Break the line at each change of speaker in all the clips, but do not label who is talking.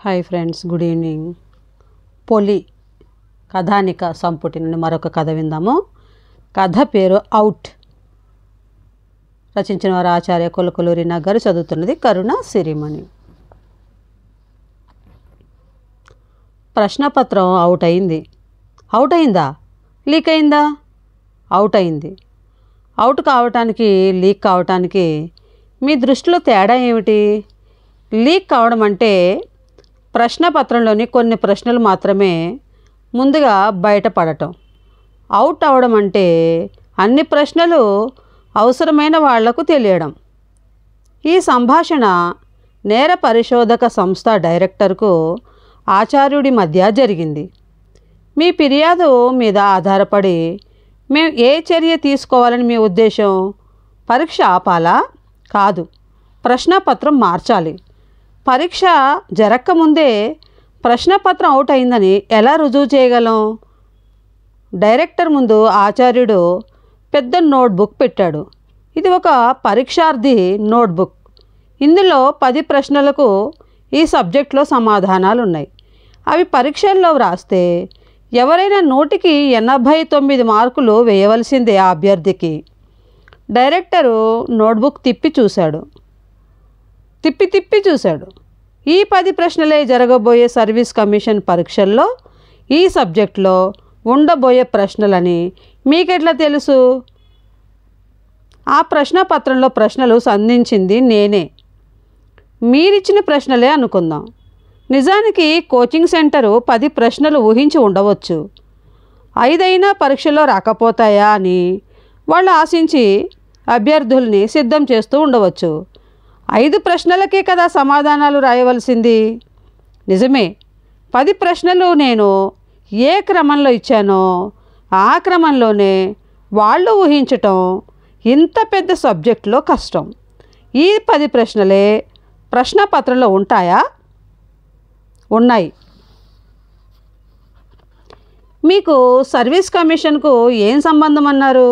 Hi friends, good evening. పొలి కథానిక సంపుటి నుండి మరొక కథ విందాము. కథ పేరు అవుట్. రచించిన వారు ఆచార్య కొలకలూరి నగరు. చదువుతున్నది కరుణ సిరిమణి. ప్రశ్నపత్రం అవుట్ అయింది. అవుట్ అయిందా? లీక్ అయిందా? అవుట్ అయింది. అవుట్ కావటానికి లీక్ కావటానికి మీ దృష్టిలో తేడా ఏమిటి? లీక్ కావడం అంటే ప్రశ్నపత్రంలోని కొన్ని ప్రశ్నలు మాత్రమే ముందుగా బయటపడటం. అవుట్ అవడం అంటే అన్ని ప్రశ్నలు అవసరమైన వాళ్లకు తెలియడం. ఈ సంభాషణ నేర పరిశోధక సంస్థ డైరెక్టర్కు ఆచార్యుడి మధ్య జరిగింది. మీ ఫిర్యాదు మీద ఆధారపడి మేము ఏ చర్య తీసుకోవాలని మీ ఉద్దేశం? పరీక్ష ఆపాలా? కాదు, ప్రశ్నపత్రం మార్చాలి. పరీక్ష జరగకముందే ప్రశ్నపత్రం అవుట్ అయిందని ఎలా రుజువు చేయగలం? డైరెక్టర్ ముందు ఆచార్యుడు పెద్ద నోట్బుక్ పెట్టాడు. ఇది ఒక పరీక్షార్థి నోట్బుక్. ఇందులో 10 ప్రశ్నలకు ఈ సబ్జెక్ట్లో సమాధానాలు ఉన్నాయి. అవి పరీక్షల్లో వ్రాస్తే ఎవరైనా 100కి 89 మార్కులు వేయవలసిందే ఆ అభ్యర్థికి. డైరెక్టరు నోట్బుక్ తిప్పి చూశాడు. ఈ 10 ప్రశ్నలే జరగబోయే సర్వీస్ కమిషన్ పరీక్షల్లో ఈ సబ్జెక్ట్లో ఉండబోయే ప్రశ్నలని మీకెట్లా తెలుసు? ఆ ప్రశ్నపత్రంలో ప్రశ్నలు సంధించింది నేనే. మీరిచ్చిన ప్రశ్నలే అనుకుందాం. నిజానికి కోచింగ్ సెంటరు 10 ప్రశ్నలు ఊహించి ఉండవచ్చు. 5 అయినా పరీక్షలో రాకపోతాయా అని వాళ్ళు ఆశించి అభ్యర్థుల్ని సిద్ధం చేస్తూ ఉండవచ్చు. 5 ప్రశ్నలకే కదా సమాధానాలు రాయవలసింది. నిజమే, 10 ప్రశ్నలు నేను ఏ క్రమంలో ఇచ్చానో ఆ క్రమంలోనే వాళ్ళు ఊహించటం ఇంత పెద్ద సబ్జెక్టులో కష్టం. ఈ 10 ప్రశ్నలే ప్రశ్నపత్రంలో ఉంటాయా? ఉన్నాయి. మీకు సర్వీస్ కమిషన్కు ఏం సంబంధం అన్నారు?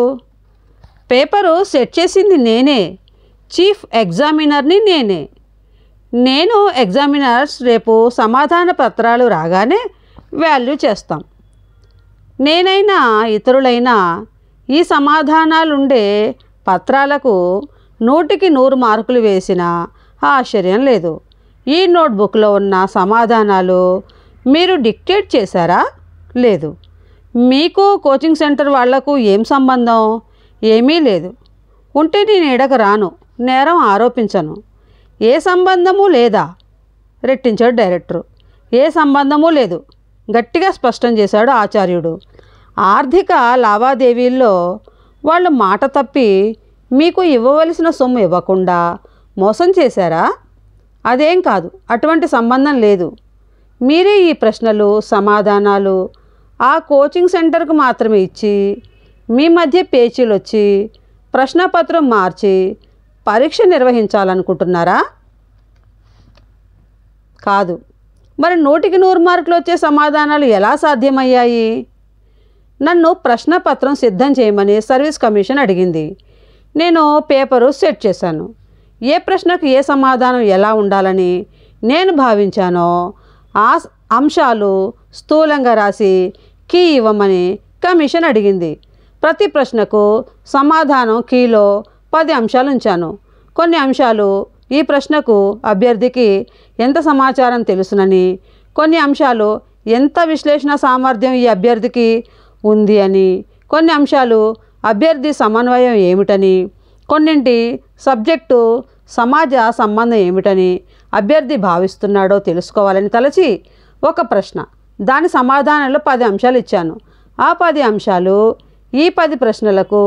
పేపరు సెట్ చేసింది నేనే, చీఫ్ ఎగ్జామినర్ని నేనే. నేను ఎగ్జామినర్స్ రేపు సమాధాన పత్రాలు రాగానే వాల్యూ చేస్తాం. నేనైనా ఇతరులైనా ఈ సమాధానాలుండే పత్రాలకు 100కి 100 మార్కులు వేసినా ఆశ్చర్యం లేదు. ఈ నోట్బుక్లో ఉన్న సమాధానాలు మీరు డిక్టేట్ చేశారా? లేదు. మీకు కోచింగ్ సెంటర్ వాళ్లకు ఏం సంబంధం? ఏమీ లేదు. ఉంటే నేను ఈడకు రాను, నేరం ఆరోపించను. ఏ సంబంధము లేదా? రెట్టించాడు డైరెక్టరు. ఏ సంబంధము లేదు, గట్టిగా స్పష్టం చేశాడు ఆచార్యుడు. ఆర్థిక లావాదేవీల్లో వాళ్ళు మాట తప్పి మీకు ఇవ్వవలసిన సొమ్ము ఇవ్వకుండా మోసం చేశారా? అదేం కాదు, అటువంటి సంబంధం లేదు. మీరే ఈ ప్రశ్నలు సమాధానాలు ఆ కోచింగ్ సెంటర్కు మాత్రమే ఇచ్చి మీ మధ్య పేచీలు వచ్చి ప్రశ్నపత్రం మార్చి పరీక్ష నిర్వహించాలనుకుంటున్నారా? కాదు. మరి 100కి 100 మార్కులు వచ్చే సమాధానాలు ఎలా సాధ్యమయ్యాయి? నన్ను ప్రశ్నపత్రం సిద్ధం చేయమని సర్వీస్ కమిషన్ అడిగింది. నేను పేపరు సెట్ చేశాను. ఏ ప్రశ్నకు ఏ సమాధానం ఎలా ఉండాలని నేను భావించానో ఆ అంశాలు స్థూలంగా రాసి కీ ఇవ్వమని కమిషన్ అడిగింది. ప్రతి ప్రశ్నకు సమాధానం కీలో 10 అంశాలు ఉంచాను. కొన్ని అంశాలు ఈ ప్రశ్నకు అభ్యర్థికి ఎంత సమాచారం తెలుసునని, కొన్ని అంశాలు ఎంత విశ్లేషణ సామర్థ్యం ఈ అభ్యర్థికి ఉంది అని, కొన్ని అంశాలు అభ్యర్థి సమన్వయం ఏమిటని, కొన్నింటి సబ్జెక్టు సమాజ సంబంధం ఏమిటని అభ్యర్థి భావిస్తున్నాడో తెలుసుకోవాలని తలచి ఒక ప్రశ్న, దాని సమాధానంలో 10 అంశాలు ఇచ్చాను. ఆ 10 అంశాలు ఈ 10 ప్రశ్నలకు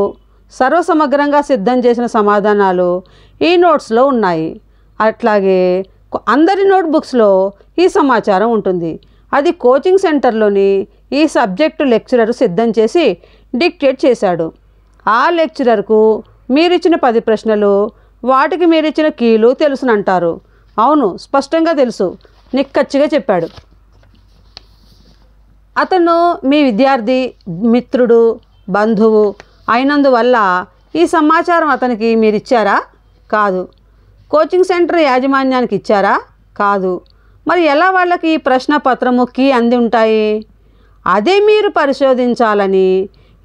సర్వసమగ్రంగా సిద్ధం చేసిన సమాధానాలు ఈ నోట్స్లో ఉన్నాయి. అట్లాగే అందరి నోట్బుక్స్లో ఈ సమాచారం ఉంటుంది. అది కోచింగ్ సెంటర్లోని ఈ సబ్జెక్టు లెక్చరర్ సిద్ధం చేసి డిక్టేట్ చేశాడు. ఆ లెక్చరర్కు మీరిచ్చిన 10 ప్రశ్నలు, వాటికి మీరిచ్చిన కీలు తెలుసునంటారు. అవును, స్పష్టంగా తెలుసు, నిక్కచ్చిగా చెప్పాడు. అతను మీ విద్యార్థి, మిత్రుడు, బంధువు అయినందువల్ల ఈ సమాచారం అతనికి మీరిచ్చారా? కాదు. కోచింగ్ సెంటర్ యాజమాన్యానికి ఇచ్చారా? కాదు. మరి ఎలా వాళ్ళకి ఈ ప్రశ్నపత్రము కీ అంది ఉంటాయి? అదే మీరు పరిశోధించాలని,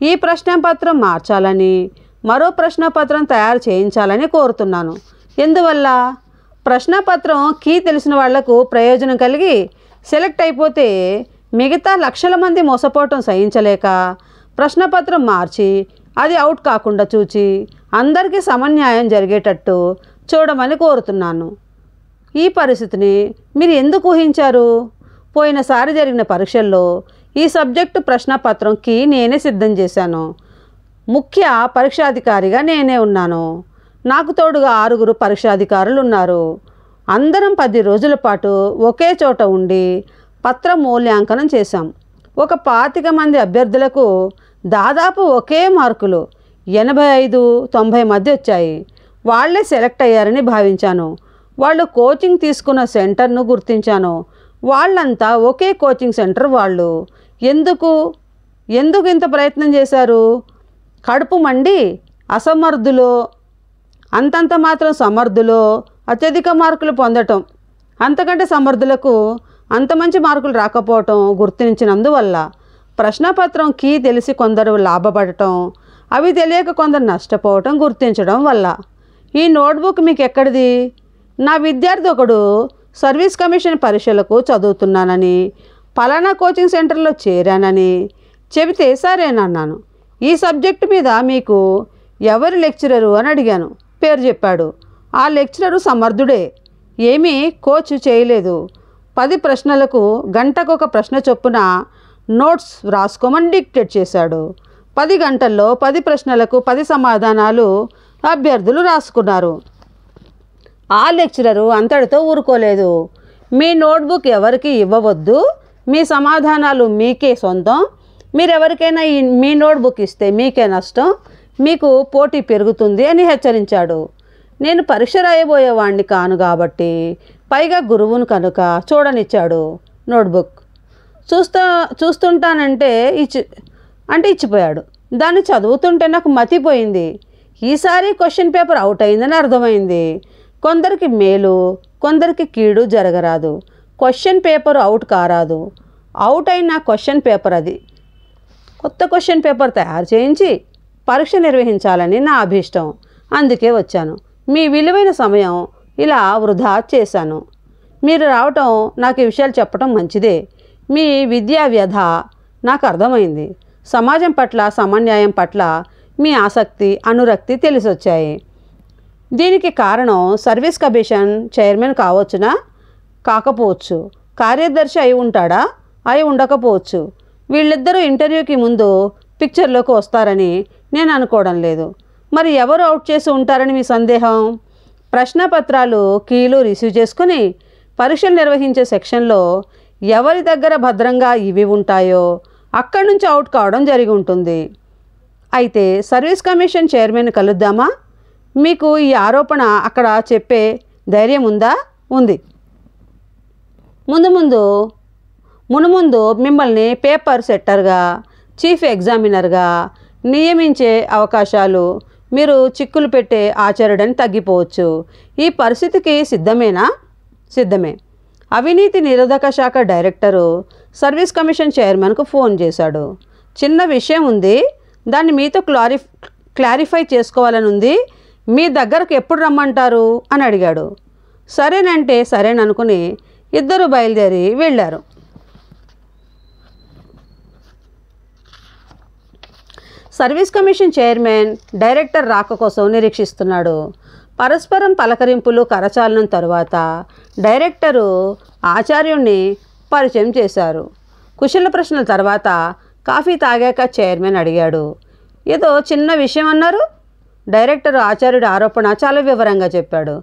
ఈ ప్రశ్నపత్రం మార్చాలని, మరో ప్రశ్నపత్రం తయారు చేయించాలని కోరుతున్నాను. ఎందువల్ల? ప్రశ్నపత్రం కీ తెలిసిన వాళ్లకు ప్రయోజనం కలిగి సెలెక్ట్ అయిపోతే మిగతా లక్షల మంది మోసపోవటం సహించలేక ప్రశ్నపత్రం మార్చి అది అవుట్ కాకుండా చూచి అందరికీ సమన్యాయం జరిగేటట్టు చూడమని కోరుతున్నాను. ఈ పరిస్థితిని మీరు ఎందుకు ఊహించారు? పోయినసారి జరిగిన పరీక్షల్లో ఈ సబ్జెక్టు ప్రశ్నపత్రంకి నేనే సిద్ధం చేశాను. ముఖ్య పరీక్షాధికారిగా నేనే ఉన్నాను. నాకు తోడుగా 6 పరీక్షాధికారులు ఉన్నారు. అందరం 10 రోజుల పాటు ఒకే చోట ఉండి పత్ర మూల్యాంకనం చేశాం. ఒక 25 మంది అభ్యర్థులకు దాదాపు ఒకే మార్కులు 85-90 మధ్య వచ్చాయి. వాళ్ళే సెలెక్ట్ అయ్యారని భావించాను. వాళ్ళు కోచింగ్ తీసుకున్న సెంటర్ను గుర్తించాను. వాళ్ళంతా ఒకే కోచింగ్ సెంటర్ వాళ్ళు. ఎందుకు ఇంత ప్రయత్నం చేశారు? కడుపు మండి అసమర్థులో, అంతంత మాత్రం సమర్థులో అత్యధిక మార్కులు పొందటం, అంతకంటే సమర్థులకు అంత మంచి మార్కులు రాకపోవటం గుర్తించినందువల్ల, ప్రశ్నపత్రం కీ తెలిసి కొందరు లాభపడటం, అవి తెలియక కొందరు నష్టపోవటం గుర్తించడం వల్ల. ఈ నోట్బుక్ మీకు ఎక్కడిది? నా విద్యార్థి ఒకడు సర్వీస్ కమిషన్ పరీక్షలకు చదువుతున్నానని, పలానా కోచింగ్ సెంటర్లో చేరానని చెబితే సరేనన్నాను. ఈ సబ్జెక్టు మీద మీకు ఎవరి లెక్చరరు అని అడిగాను. పేరు చెప్పాడు. ఆ లెక్చరరు సమర్థుడే, ఏమీ కోచ్ చేయలేదు. 10 ప్రశ్నలకు గంటకొక ప్రశ్న చొప్పున నోట్స్ రాసుకోమని డిక్టేట్ చేశాడు. 10 గంటల్లో 10 ప్రశ్నలకు 10 సమాధానాలు అభ్యర్థులు రాసుకున్నారు. ఆ లెక్చరరు అంతటితో ఊరుకోలేదు. మీ నోట్బుక్ ఎవరికి ఇవ్వవద్దు, మీ సమాధానాలు మీకే సొంతం, మీరెవరికైనా మీ నోట్బుక్ ఇస్తే మీకే నష్టం, మీకు పోటీ పెరుగుతుంది అని హెచ్చరించాడు. నేను పరీక్ష రాయబోయేవాడిని కాను కాబట్టి, పైగా గురువును కనుక చూడనిచ్చాడు. నోట్బుక్ చూస్తుంటానంటే ఇచ్చిపోయాడు. దాన్ని చదువుతుంటే నాకు మతిపోయింది. ఈసారి క్వశ్చన్ పేపర్ అవుట్ అయిందని అర్థమైంది. కొందరికి మేలు, కొందరికి కీడు జరగరాదు. క్వశ్చన్ పేపర్ అవుట్ కారాదు. అవుట్ అయిన క్వశ్చన్ పేపర్ అది. కొత్త క్వశ్చన్ పేపర్ తయారు చేయించి పరీక్ష నిర్వహించాలని నా అభీష్టం. అందుకే వచ్చాను. మీ విలువైన సమయం ఇలా వృధా చేశాను. మీరు రావటం, నాకు ఈ విషయాలు చెప్పడం మంచిదే. మీ విద్యా వ్యధ నాకు అర్థమైంది. సమాజం పట్ల, సమన్యాయం పట్ల మీ ఆసక్తి, అనురక్తి తెలిసొచ్చాయి. దీనికి కారణం సర్వీస్ కమిషన్ చైర్మన్ కావచ్చునా? కాకపోవచ్చు. కార్యదర్శి అయి ఉంటాడా? అయి ఉండకపోవచ్చు. వీళ్ళిద్దరూ ఇంటర్వ్యూకి ముందు పిక్చర్లోకి వస్తారని నేను అనుకోవడం లేదు. మరి ఎవరు అవుట్ చేసి ఉంటారని మీ సందేహం? ప్రశ్నపత్రాలు కీలు రిసీవ్ చేసుకుని పరీక్షలు నిర్వహించే సెక్షన్లో ఎవరి దగ్గర భద్రంగా ఇవి ఉంటాయో అక్కడి నుంచి అవుట్ కావడం జరిగి ఉంటుంది. అయితే సర్వీస్ కమిషన్ చైర్మన్ కలుద్దామా? మీకు ఈ ఆరోపణ అక్కడ చెప్పే ధైర్యం ఉందా? ఉంది. మునుముందు మిమ్మల్ని పేపర్ సెట్టర్గా, చీఫ్ ఎగ్జామినర్గా నియమించే అవకాశాలు, మీరు చిక్కులు పెట్టే ఆచార్యుడని తగ్గిపోవచ్చు. ఈ పరిస్థితికి సిద్ధమేనా? సిద్ధమే. అవినీతి నిరోధక శాఖ డైరెక్టరు సర్వీస్ కమిషన్ చైర్మన్కు ఫోన్ చేశాడు. చిన్న విషయం ఉంది, దాన్ని మీతో క్లారిఫై చేసుకోవాలని ఉంది, మీ దగ్గరకు ఎప్పుడు రమ్మంటారు అని అడిగాడు. సరేనంటే సరేననుకుని ఇద్దరు బయలుదేరి వెళ్ళారు. సర్వీస్ కమిషన్ చైర్మన్ డైరెక్టర్ రాక కోసం నిరీక్షిస్తున్నాడు. పరస్పరం పలకరింపులు, కరచాలనం తరువాత డైరెక్టరు ఆచార్యుణ్ణి పరిచయం చేశారు. కుశల ప్రశ్నల తర్వాత కాఫీ తాగాక చైర్మన్ అడిగాడు, ఏదో చిన్న విషయం అన్నారు? డైరెక్టర్ ఆచార్యుడి ఆరోపణ చాలా వివరంగా చెప్పాడు.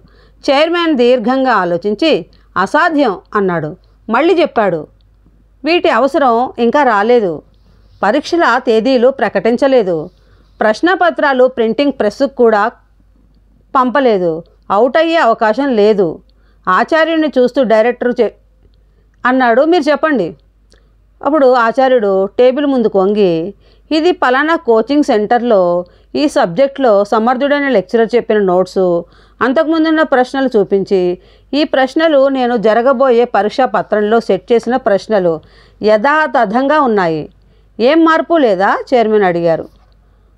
చైర్మన్ దీర్ఘంగా ఆలోచించి అసాధ్యం అన్నాడు. మళ్ళీ చెప్పాడు, వీటి అవసరం ఇంకా రాలేదు. పరీక్షల తేదీలు ప్రకటించలేదు. ప్రశ్నపత్రాలు ప్రింటింగ్ ప్రెస్కు కూడా పంపలేదు. అవుట్ అయ్యే అవకాశం లేదు. ఆచార్యుడిని చూస్తూ డైరెక్టర్ అన్నాడు, మీరు చెప్పండి. అప్పుడు ఆచార్యుడు టేబుల్ ముందుకు వంగి, ఇది పలానా కోచింగ్ సెంటర్లో ఈ సబ్జెక్ట్లో సమర్థుడైన లెక్చరర్ చెప్పిన నోట్సు, అంతకుముందున్న ప్రశ్నలు చూపించి, ఈ ప్రశ్నలు నేను జరగబోయే పరీక్షా పత్రంలో సెట్ చేసిన ప్రశ్నలు యథాతథంగా ఉన్నాయి. ఏం మార్పు లేదా? చైర్మన్ అడిగారు.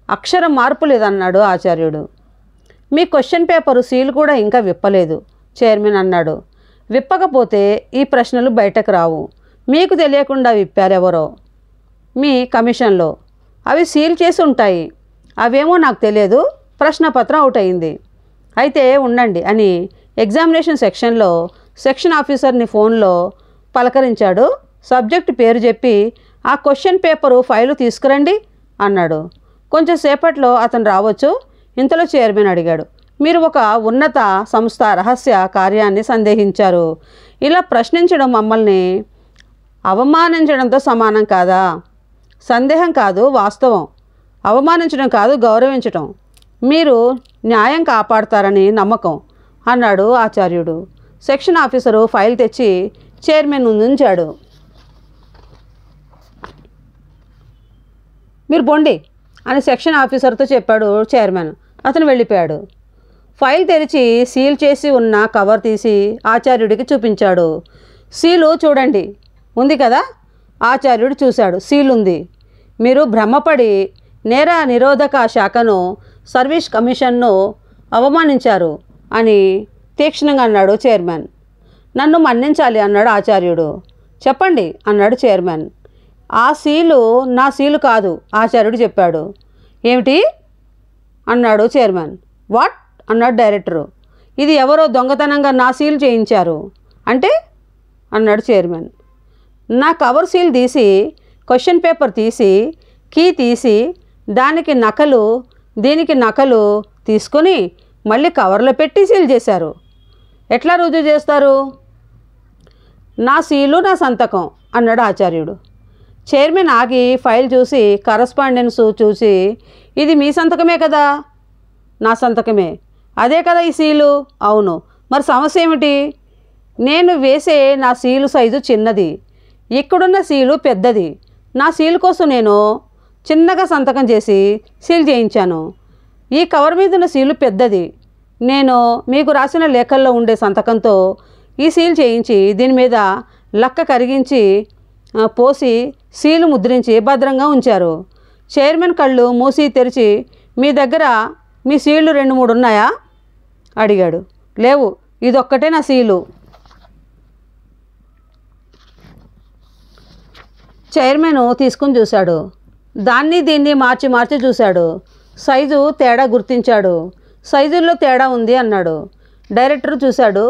అక్షరం మార్పు లేదన్నాడు ఆచార్యుడు. మీ క్వశ్చన్ పేపరు సీల్ కూడా ఇంకా విప్పలేదు చైర్మన్ అన్నాడు. విప్పకపోతే ఈ ప్రశ్నలు బయటకు రావు. మీకు తెలియకుండా విప్పారెవరో మీ కమిషన్లో. అవి సీల్ చేసి ఉంటాయి. అవేమో నాకు తెలియదు. ప్రశ్నపత్రం అవుట్ అయింది. అయితే ఉండండి అని ఎగ్జామినేషన్ సెక్షన్లో సెక్షన్ ఆఫీసర్ని ఫోన్లో పలకరించాడు. సబ్జెక్ట్ పేరు చెప్పి ఆ క్వశ్చన్ పేపరు ఫైలు తీసుకురండి అన్నాడు. కొంచెం సేపట్లో అతను రావచ్చు. ఇంతలో చైర్మన్ అడిగాడు, మీరు ఒక ఉన్నత సంస్థ రహస్య కార్యాన్ని సందేహించారు. ఇలా ప్రశ్నించడం మమ్మల్ని అవమానించడంతో సమానం కాదా? సందేహం కాదు, వాస్తవం. అవమానించడం కాదు, గౌరవించటం. మీరు న్యాయం కాపాడతారని నమ్మకం అన్నాడు ఆచార్యుడు. సెక్షన్ ఆఫీసరు ఫైల్ తెచ్చి చైర్మన్ ఉంచాడు. మీరు బొండి అని సెక్షన్ ఆఫీసర్తో చెప్పాడు చైర్మన్. అతను వెళ్ళిపోయాడు. ఫైల్ తెరిచి సీల్ చేసి ఉన్న కవర్ తీసి ఆచార్యుడికి చూపించాడు. సీలు చూడండి, ఉంది కదా? ఆచార్యుడు చూశాడు. సీల్ ఉంది. మీరు భ్రమపడి నేర నిరోధక శాఖను, సర్వీస్ కమిషన్ను అవమానించారు అని తీక్షణంగా అన్నాడు చైర్మన్. నన్ను మన్నించాలి అన్నాడు ఆచార్యుడు. చెప్పండి అన్నాడు చైర్మన్. ఆ సీలు నా సీలు కాదు ఆచార్యుడు చెప్పాడు. ఏమిటి అన్నాడు చైర్మన్. వాట్ అన్నాడు డైరెక్టరు. ఇది ఎవరో దొంగతనంగా నా సీల్ చేయించారు అంటే అన్నాడు చైర్మన్. నా కవర్ సీల్ తీసి, క్వశ్చన్ పేపర్ తీసి, కీ తీసి, దానికి నకలు దీనికి నకలు తీసుకొని మళ్ళీ కవర్లో పెట్టి సీల్ చేశారు. ఎట్లా రుజువు చేస్తారు? నా సీలు నా సంతకం అన్నాడు ఆచార్యుడు. చైర్మన్ ఆగి ఫైల్ చూసి కరస్పాండెన్స్ చూసి, ఇది మీ సంతకమే కదా? నా సంతకమే. అదే కదా ఈ సీలు? అవును. మరి సమస్య ఏమిటి? నేను వేసే నా సీలు సైజు చిన్నది, ఇక్కడున్న సీలు పెద్దది. నా సీలు కోసం నేను చిన్నగా సంతకం చేసి సీల్ చేయించాను. ఈ కవర్ మీద ఉన్న సీలు పెద్దది. నేను మీకు రాసిన లేఖల్లో ఉండే సంతకంతో ఈ సీల్ చేయించి దీని మీద లక్క కరిగించి పోసి సీలు ముద్రించి భద్రంగా ఉంచారు. చైర్మన్ కళ్ళు మూసి తెరిచి, మీ దగ్గర మీ సీళ్లు 2-3 ఉన్నాయా అడిగాడు. లేవు, ఇదొక్కటే నా సీలు. చైర్మన్ తీసుకుని చూశాడు. దాన్ని దీన్ని మార్చి మార్చి చూశాడు. సైజు తేడా గుర్తించాడు. సైజుల్లో తేడా ఉంది అన్నాడు. డైరెక్టర్ చూశాడు.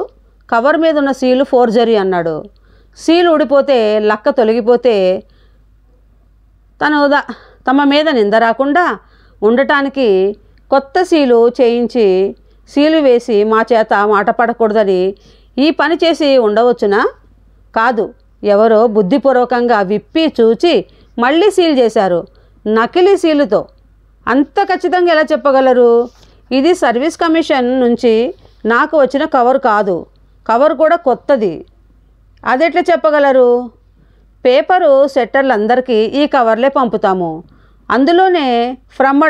కవర్ మీద ఉన్న సీలు ఫోర్జరీ అన్నాడు. సీలు ఊడిపోతే, లక్క తొలగిపోతే తమ మీద నింద రాకుండా ఉండటానికి కొత్త సీలు చేయించి సీలు వేసి మా చేత మాట పడకూడదని ఈ పని చేసి ఉండవచ్చునా? కాదు, ఎవరో బుద్ధిపూర్వకంగా విప్పి చూచి మళ్ళీ సీల్ చేశారు, నకిలీ సీలుతో. అంత ఖచ్చితంగా ఎలా చెప్పగలరు? ఇది సర్వీస్ కమిషన్ నుంచి నాకు వచ్చిన కవర్ కాదు. కవర్ కూడా కొత్తది. అదెట్లా చెప్పగలరు? పేపరు సెట్టర్లందరికీ ఈ కవర్లే పంపుతాము. అందులోనే ఫ్రమ్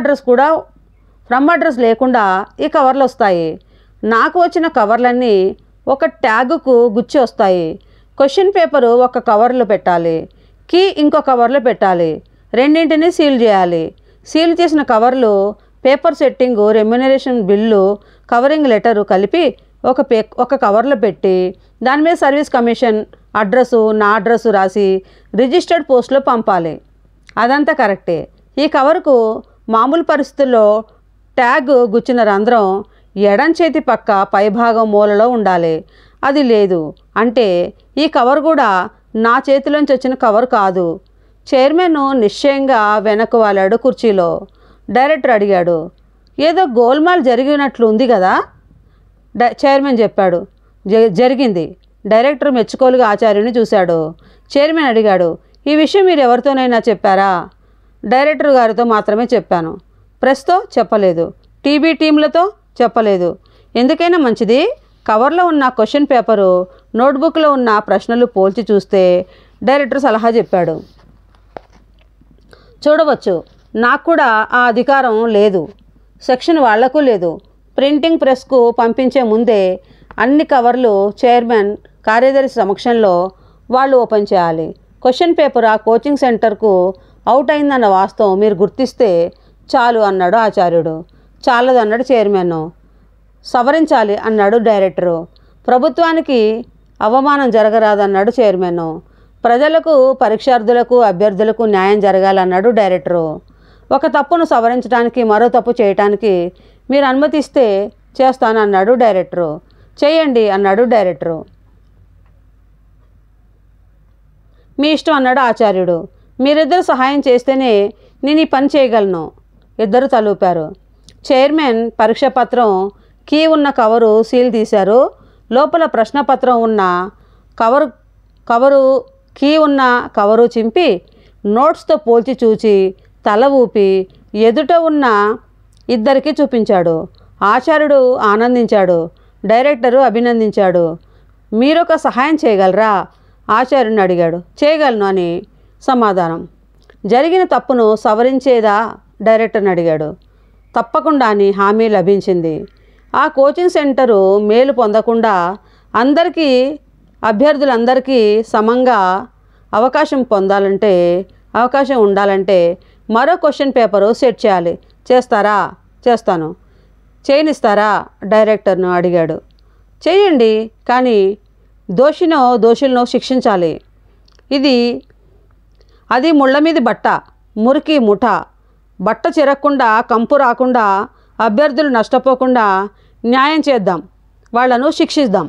అడ్రస్ లేకుండా ఈ కవర్లు వస్తాయి. నాకు వచ్చిన కవర్లన్నీ ఒక ట్యాగుకు గుచ్చి వస్తాయి. క్వశ్చన్ పేపరు ఒక కవర్లో పెట్టాలి, కీ ఇంకో కవర్లో పెట్టాలి, రెండింటినీ సీల్ చేయాలి. సీల్ చేసిన కవర్లు paper setting, remuneration bill, covering letter కలిపి ఒక కవర్లో పెట్టి దాని మీద సర్వీస్ కమిషన్ అడ్రస్సు, నా అడ్రస్సు రాసి రిజిస్టర్డ్ పోస్ట్లో పంపాలి. అదంతా కరెక్టే. ఈ కవర్కు మామూలు పరిస్థితుల్లో ట్యాగ్ గుచ్చిన రంధ్రం ఎడం చేతి పక్క పైభాగం మూలలో ఉండాలి. అది లేదు అంటే ఈ కవర్ కూడా నా చేతిలోంచి వచ్చిన కవర్ కాదు. చైర్మన్ నిశ్చయంగా వెనక్కు వాలాడు కుర్చీలో. డైరెక్టర్ అడిగాడు, ఏదో గోల్మాల్ జరిగినట్లు ఉంది కదా? చైర్మన్ చెప్పాడు, జరిగింది. డైరెక్టర్ మెచ్చుకోలుగా ఆచార్యుని చూశాడు. చైర్మన్ అడిగాడు, ఈ విషయం మీరు ఎవరితోనైనా చెప్పారా? డైరెక్టర్ గారితో మాత్రమే చెప్పాను. ప్రెస్తో చెప్పలేదు, టీవీ టీంలతో చెప్పలేదు. ఎందుకైనా మంచిది కవర్లో ఉన్న క్వశ్చన్ పేపరు, నోట్బుక్లో ఉన్న ప్రశ్నలు పోల్చి చూస్తే డైరెక్టర్ సలహా చెప్పాడు. చూడవచ్చు, నాకు కూడా ఆ అధికారం లేదు, సెక్షన్ వాళ్లకు లేదు. ప్రింటింగ్ ప్రెస్కు పంపించే ముందే అన్ని కవర్లు చైర్మన్ కార్యదర్శి సమక్షంలో వాళ్ళు ఓపెన్ చేయాలి. క్వశ్చన్ పేపర్ ఆ కోచింగ్ సెంటర్కు అవుట్ అయిందన్న వాస్తవం మీరు గుర్తిస్తే చాలు అన్నాడు ఆచార్యుడు. చాలదు అన్నాడు చైర్మన్. సవరించాలి అన్నాడు డైరెక్టరు. ప్రభుత్వానికి అవమానం జరగరాదన్నాడు చైర్మన్. ప్రజలకు, పరీక్షార్థులకు, అభ్యర్థులకు న్యాయం జరగాలన్నాడు డైరెక్టరు. ఒక తప్పును సవరించడానికి మరో తప్పు చేయటానికి మీరు అనుమతిస్తే చేస్తానన్నాడు డైరెక్టరు. చేయండి అన్నాడు డైరెక్టరు. మీ ఇష్టం అన్నాడు ఆచార్యుడు. మీరిద్దరు సహాయం చేస్తేనే నేను ఈ పని చేయగలను. ఇద్దరు తలూపారు. చైర్మన్ పరీక్ష పత్రం కీ ఉన్న కవరు సీల్ తీశారు. లోపల ప్రశ్నపత్రం ఉన్న కవరు కీ ఉన్న కవరు చింపి నోట్స్తో పోల్చి చూచి తల ఊపి ఎదుట ఉన్న ఇద్దరికి చూపించాడు. ఆచార్యుడు ఆనందించాడు. డైరెక్టరు అభినందించాడు. మీరొక సహాయం చేయగలరా ఆచార్యుడిని అడిగాడు. చేయగలను అని సమాధానం. జరిగిన తప్పును సవరించేదా డైరెక్టర్ని అడిగాడు. తప్పకుండా అని హామీ లభించింది. ఆ కోచింగ్ సెంటరు మేలు పొందకుండా అభ్యర్థులందరికీ సమంగా అవకాశం ఉండాలంటే మరో క్వశ్చన్ పేపరు సెట్ చేయాలి. చేస్తారా? చేస్తాను. చేయనిస్తారా డైరెక్టర్ను అడిగాడు. చేయండి, కానీ దోషులను శిక్షించాలి. అది ముళ్ళ మీది బట్ట, మురికి ముఠ. బట్ట చిరక్కుండా, కంపు రాకుండా, అభ్యర్థులు నష్టపోకుండా న్యాయం చేద్దాం, వాళ్లను శిక్షిద్దాం.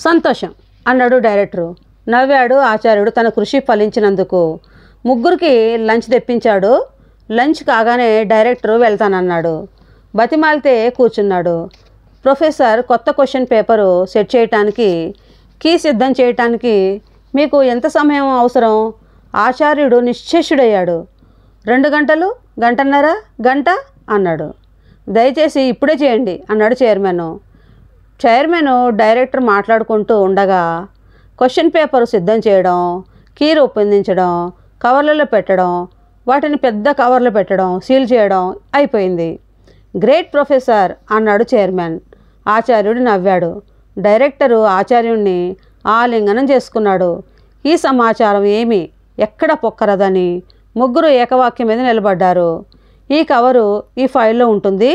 సంతోషం అన్నాడు డైరెక్టరు. నవ్వాడు ఆచార్యుడు తన కృషి ఫలించినందుకు. ముగ్గురికి లంచ్ తెప్పించాడు. లంచ్ కాగానే డైరెక్టరు వెళ్తానన్నాడు. బతిమాలితే కూర్చున్నాడు. ప్రొఫెసర్ కొత్త క్వశ్చన్ పేపరు సెట్ చేయటానికి, కీ సిద్ధం చేయటానికి మీకు ఎంత సమయం అవసరం? ఆచార్యుడు నిశ్చేష్యుడయ్యాడు. 2 గంటలు, గంటన్నర, గంట అన్నాడు. దయచేసి ఇప్పుడే చేయండి అన్నాడు చైర్మన్ డైరెక్టర్ మాట్లాడుకుంటూ ఉండగా క్వశ్చన్ పేపరు సిద్ధం చేయడం, కీ రూపొందించడం, కవర్లలో పెట్టడం, వాటిని పెద్ద కవర్లు పెట్టడం, సీల్ చేయడం అయిపోయింది. గ్రేట్ ప్రొఫెసర్ అన్నాడు చైర్మన్. ఆచార్యుడు నవ్వాడు. డైరెక్టరు ఆచార్యుడిని ఆలింగనం చేసుకున్నాడు. ఈ సమాచారం ఏమీ ఎక్కడ పొక్కరదని ముగ్గురు ఏకవాక్యం మీద నిలబడ్డారు. ఈ కవరు ఈ ఫైల్లో ఉంటుంది,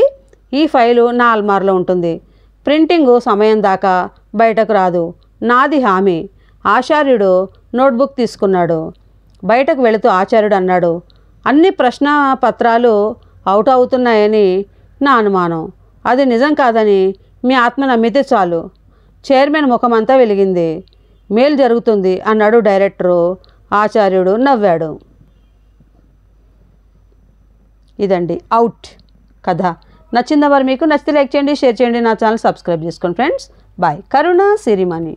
ఈ ఫైలు నా అల్మార్లో ఉంటుంది. ప్రింటింగు సమయం దాకా బయటకు రాదు, నాది హామీ. ఆచార్యుడు నోట్బుక్ తీసుకున్నాడు. బయటకు వెళుతూ ఆచార్యుడు అన్నాడు, అన్ని ప్రశ్న పత్రాలు అవుట్ అవుతున్నాయని నా అనుమానం. అది నిజం కాదని మీ ఆత్మ నమ్మితే చాలు. చైర్మన్ ముఖమంతా వెలిగింది. మేలు జరుగుతుంది అన్నాడు డైరెక్టరు. ఆచార్యుడు నవ్వాడు. ఇదండి అవుట్ కథ. నచ్చిందా మరి మీకు? నచ్చితే లైక్ చేయండి, షేర్ చేయండి, నా ఛానల్ సబ్స్క్రైబ్ చేసుకోండి ఫ్రెండ్స్. బాయ్. కరుణ సిరిమణి.